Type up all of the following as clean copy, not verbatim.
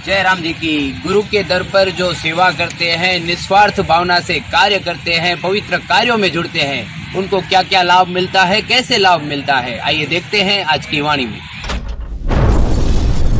जय राम जी की। गुरु के दर पर जो सेवा करते हैं, निस्वार्थ भावना से कार्य करते हैं, पवित्र कार्यों में जुड़ते हैं, उनको क्या क्या लाभ मिलता है, कैसे लाभ मिलता है, आइए देखते हैं आज की वाणी में।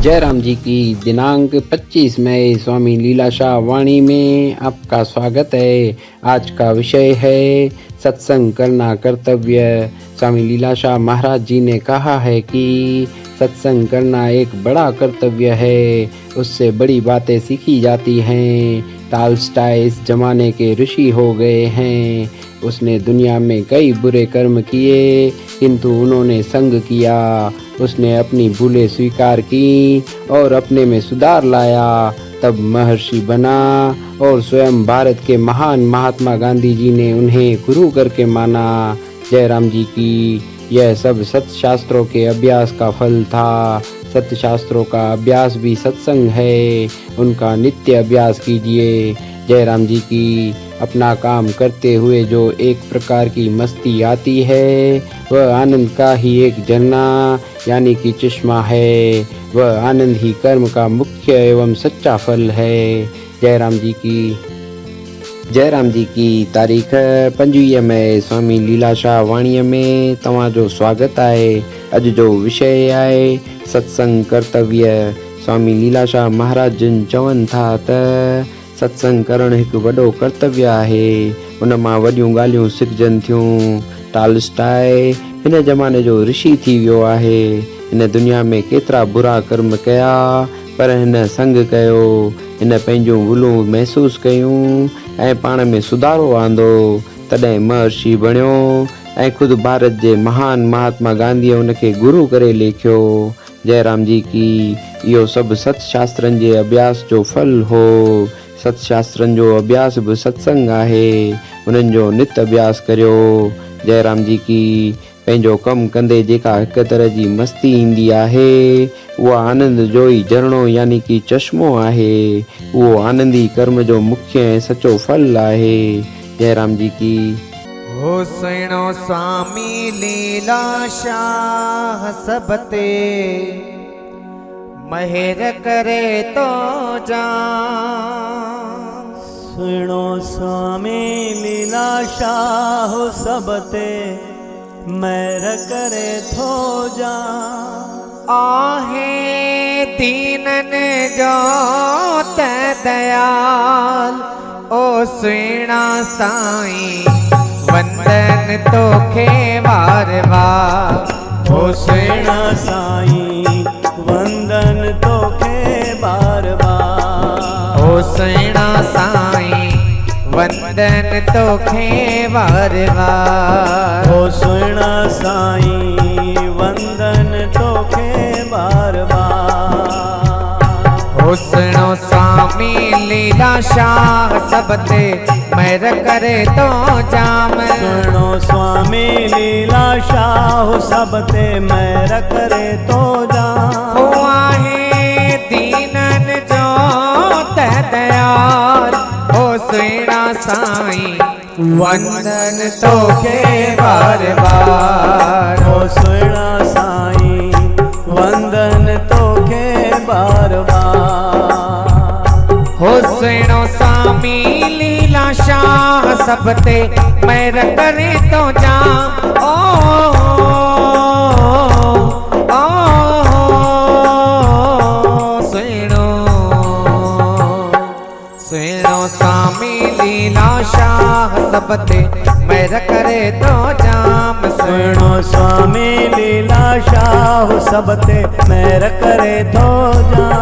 जय राम जी की। दिनांक 25 मई स्वामी लीलाशाह वाणी में आपका स्वागत है। आज का विषय है सत्संग करना कर्तव्य। स्वामी लीलाशाह महाराज जी ने कहा है कि सत्संग करना एक बड़ा कर्तव्य है, उससे बड़ी बातें सीखी जाती हैं। टॉलस्टॉय इस जमाने के ऋषि हो गए हैं। उसने दुनिया में कई बुरे कर्म किए, किंतु उन्होंने संग किया। उसने अपनी भूलें स्वीकार की और अपने में सुधार लाया, तब महर्षि बना। और स्वयं भारत के महान महात्मा गांधी जी ने उन्हें गुरु करके माना। जय राम जी की। यह सब सत्य शास्त्रों के अभ्यास का फल था। सत्य शास्त्रों का अभ्यास भी सत्संग है, उनका नित्य अभ्यास कीजिए। जय राम जी की। अपना काम करते हुए जो एक प्रकार की मस्ती आती है, वह आनंद का ही एक झरना यानी कि चश्मा है। वह आनंद ही कर्म का मुख्य एवं सच्चा फल है। जय राम जी की। जय राम जी की। तारीख़ 25 मई स्वामी लीलाशाह वाणीअ में तव्हांजो स्वागत आहे। अॼु जो विषय आहे सत्संग कर्तव्य। स्वामी लीलाशाह महाराज जन चवनि था त सत्संग करणु हिकु वॾो कर्तव्य आहे। उन मां वॾियूं ॻाल्हियूं सिखजनि थियूं। टॉलस्टॉय हिन ज़माने जो ऋषि थी वियो आहे। हिन दुनिया में केतिरा बुरा कर्म कया, पर हिन संग कयो। हिन पंहिंजूं भूलूं महसूस कयूं ऐं पाण में सुधारो आंदो, तॾहिं महर्षि बणियो ऐं ख़ुदि भारत जे महान महात्मा गांधीअ उनखे गुरु करे लेखियो। जय राम जी की। इहो सभु सत शास्त्रनि जे अभ्यास जो फल हो। सत शास्त्रनि जो अभ्यास बि सत्संग आहे। उन्हनि जो नित अभ्यास करियो। जय राम जी की। पंहिंजो कमु कंदे जेका हिकु तरह जी मस्ती ईंदी आहे, उहा आनंद जो ई झरणो यानी कि चश्मो आहे। उहो आनंदी कर्म जो मुख्य ऐं सचो फल आहे। जय राम जी की। हो सुनो स्वामी लीलाशाह सब ते मेहर करे तो जा। सुनो स्वामी लीलाशाह सब ते मेहर करे थो जा। आहे दीनन जो त दयाल ओ सुना साईं वंदन तोखे वार वार। ओ सुना साईं वंदन तोखे बार बार। ओ सुना साईं वंदन तोखे वार वार। ओ सुना साईं वंदन तोखे बार बार। ओ सुनो स्वामी लीलाशाह सब ते मेहर करे तो जाम। सुनो स्वामी लीलाशाह सब ते मेहर करे तो जाम। हो आहे दीनन जो त दयाल ओ सुना साईं वंदन तोखे बार बार। ओ सुना साईं वंदन तोखे बार बार। हो सुनो स्वामी लीलाशाह सब ते मेहर करे तो जाम। ओ सुनो स्वामी लीलाशाह सब ते मेहर करे तो जाम। सुनो स्वामी लीलाशाह सब ते मेहर करे तो जाम।